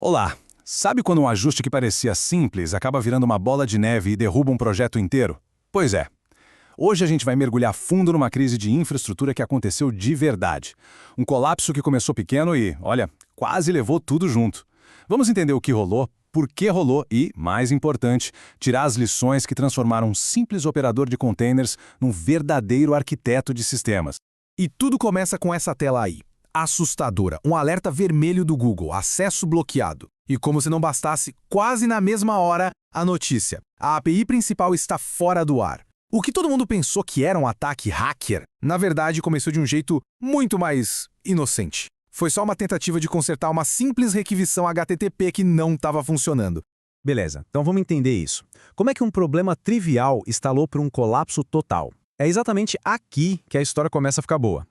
Olá! Sabe quando um ajuste que parecia simples acaba virando uma bola de neve e derruba um projeto inteiro? Pois é. Hoje a gente vai mergulhar fundo numa crise de infraestrutura que aconteceu de verdade. Um colapso que começou pequeno e, olha, quase levou tudo junto. Vamos entender o que rolou, por que rolou e, mais importante, tirar as lições que transformaram um simples operador de containers num verdadeiro arquiteto de sistemas. E tudo começa com essa tela aí. Assustadora, um alerta vermelho do Google, acesso bloqueado. E como se não bastasse, quase na mesma hora, a notícia. A API principal está fora do ar. O que todo mundo pensou que era um ataque hacker, na verdade começou de um jeito muito mais inocente. Foi só uma tentativa de consertar uma simples requisição HTTP que não estava funcionando. Beleza, então vamos entender isso. Como é que um problema trivial escalou para um colapso total? É exatamente aqui que a história começa a ficar boa.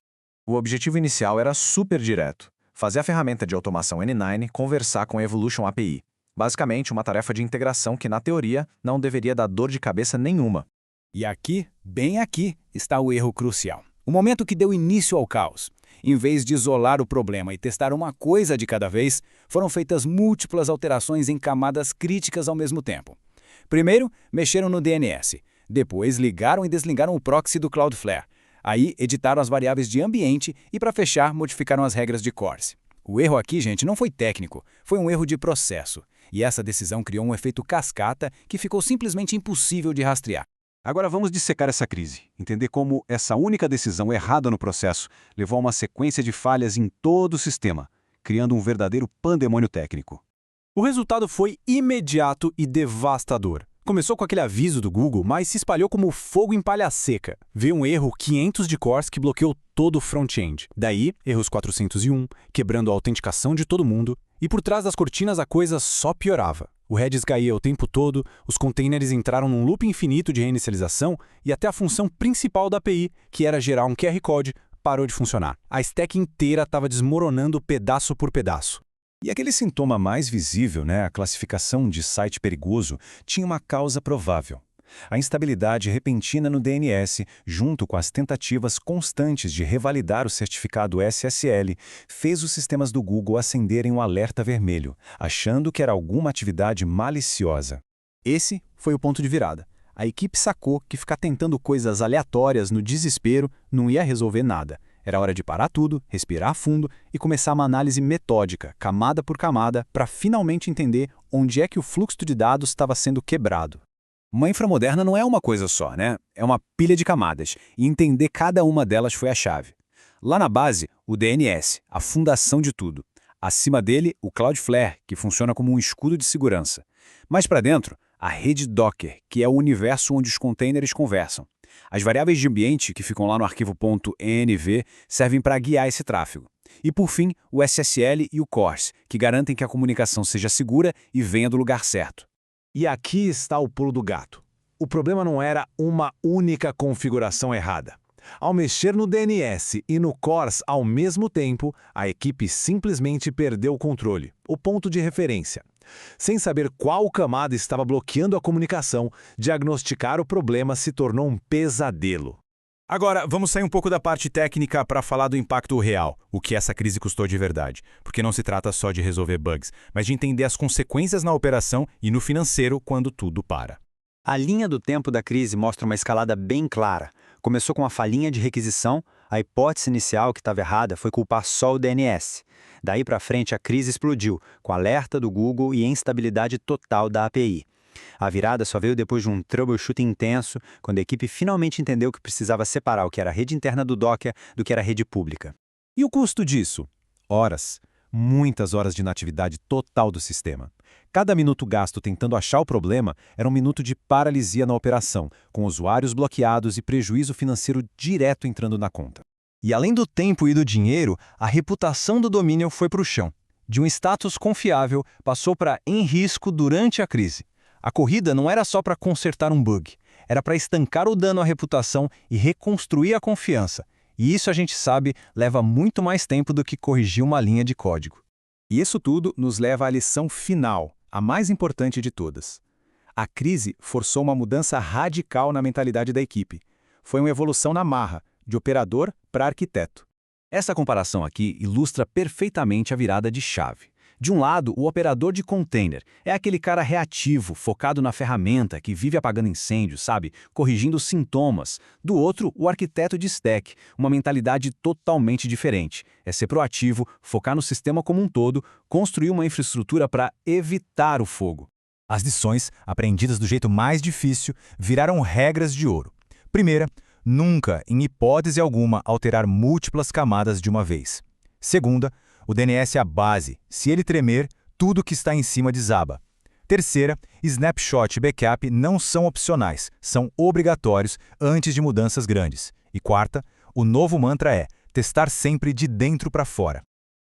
O objetivo inicial era super direto: fazer a ferramenta de automação N9 conversar com a Evolution API. Basicamente, uma tarefa de integração que, na teoria, não deveria dar dor de cabeça nenhuma. E aqui, bem aqui, está o erro crucial. O momento que deu início ao caos. Em vez de isolar o problema e testar uma coisa de cada vez, foram feitas múltiplas alterações em camadas críticas ao mesmo tempo. Primeiro, mexeram no DNS. Depois, ligaram e desligaram o proxy do Cloudflare. Aí, editaram as variáveis de ambiente e, para fechar, modificaram as regras de CORS. O erro aqui, gente, não foi técnico, foi um erro de processo. E essa decisão criou um efeito cascata que ficou simplesmente impossível de rastrear. Agora vamos dissecar essa crise, entender como essa única decisão errada no processo levou a uma sequência de falhas em todo o sistema, criando um verdadeiro pandemônio técnico. O resultado foi imediato e devastador. Começou com aquele aviso do Google, mas se espalhou como fogo em palha seca. Veio um erro 500 de CORS que bloqueou todo o front-end. Daí, erros 401, quebrando a autenticação de todo mundo. E por trás das cortinas a coisa só piorava. O Redis caía o tempo todo, os containers entraram num loop infinito de reinicialização e até a função principal da API, que era gerar um QR Code, parou de funcionar. A stack inteira estava desmoronando pedaço por pedaço. E aquele sintoma mais visível, a classificação de site perigoso, tinha uma causa provável. A instabilidade repentina no DNS, junto com as tentativas constantes de revalidar o certificado SSL, fez os sistemas do Google acenderem um alerta vermelho, achando que era alguma atividade maliciosa. Esse foi o ponto de virada. A equipe sacou que ficar tentando coisas aleatórias no desespero não ia resolver nada. Era hora de parar tudo, respirar fundo e começar uma análise metódica, camada por camada, para finalmente entender onde é que o fluxo de dados estava sendo quebrado. Uma infra moderna não é uma coisa só, É uma pilha de camadas, e entender cada uma delas foi a chave. Lá na base, o DNS, a fundação de tudo. Acima dele, o Cloudflare, que funciona como um escudo de segurança. Mais para dentro, a rede Docker, que é o universo onde os containers conversam. As variáveis de ambiente, que ficam lá no arquivo .env, servem para guiar esse tráfego. E, por fim, o SSL e o CORS, que garantem que a comunicação seja segura e venha do lugar certo. E aqui está o pulo do gato. O problema não era uma única configuração errada. Ao mexer no DNS e no CORS ao mesmo tempo, a equipe simplesmente perdeu o controle, o ponto de referência. Sem saber qual camada estava bloqueando a comunicação, diagnosticar o problema se tornou um pesadelo. Agora, vamos sair um pouco da parte técnica para falar do impacto real, o que essa crise custou de verdade. Porque não se trata só de resolver bugs, mas de entender as consequências na operação e no financeiro quando tudo para. A linha do tempo da crise mostra uma escalada bem clara. Começou com uma falhinha de requisição, a hipótese inicial que estava errada foi culpar só o DNS. Daí para frente a crise explodiu, com alerta do Google e instabilidade total da API. A virada só veio depois de um troubleshooting intenso, quando a equipe finalmente entendeu que precisava separar o que era a rede interna do Docker do que era a rede pública. E o custo disso? Horas. Muitas horas de inatividade total do sistema. Cada minuto gasto tentando achar o problema era um minuto de paralisia na operação, com usuários bloqueados e prejuízo financeiro direto entrando na conta. E além do tempo e do dinheiro, a reputação do domínio foi para o chão. De um status confiável, passou para em risco durante a crise. A corrida não era só para consertar um bug, era para estancar o dano à reputação e reconstruir a confiança. E isso a gente sabe leva muito mais tempo do que corrigir uma linha de código. E isso tudo nos leva à lição final, a mais importante de todas. A crise forçou uma mudança radical na mentalidade da equipe. Foi uma evolução na marra, de operador para arquiteto. Essa comparação aqui ilustra perfeitamente a virada de chave. De um lado, o operador de container é aquele cara reativo, focado na ferramenta, que vive apagando incêndios, sabe? Corrigindo sintomas. Do outro, o arquiteto de stack, uma mentalidade totalmente diferente. É ser proativo, focar no sistema como um todo, construir uma infraestrutura para evitar o fogo. As lições, aprendidas do jeito mais difícil, viraram regras de ouro. Primeira, nunca, em hipótese alguma, alterar múltiplas camadas de uma vez. Segunda, o DNS é a base. Se ele tremer, tudo que está em cima desaba. Terceira, snapshot e backup não são opcionais, são obrigatórios antes de mudanças grandes. E quarta, o novo mantra é testar sempre de dentro para fora.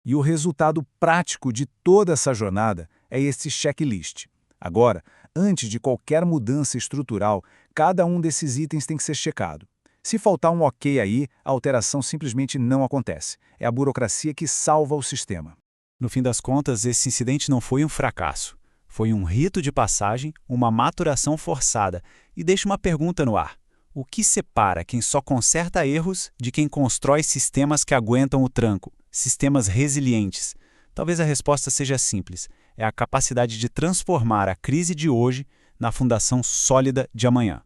E o resultado prático de toda essa jornada é esse checklist. Agora, antes de qualquer mudança estrutural, cada um desses itens tem que ser checado. Se faltar um ok aí, a alteração simplesmente não acontece. É a burocracia que salva o sistema. No fim das contas, esse incidente não foi um fracasso. Foi um rito de passagem, uma maturação forçada. E deixa uma pergunta no ar. O que separa quem só conserta erros de quem constrói sistemas que aguentam o tranco, sistemas resilientes? Talvez a resposta seja simples. É a capacidade de transformar a crise de hoje na fundação sólida de amanhã.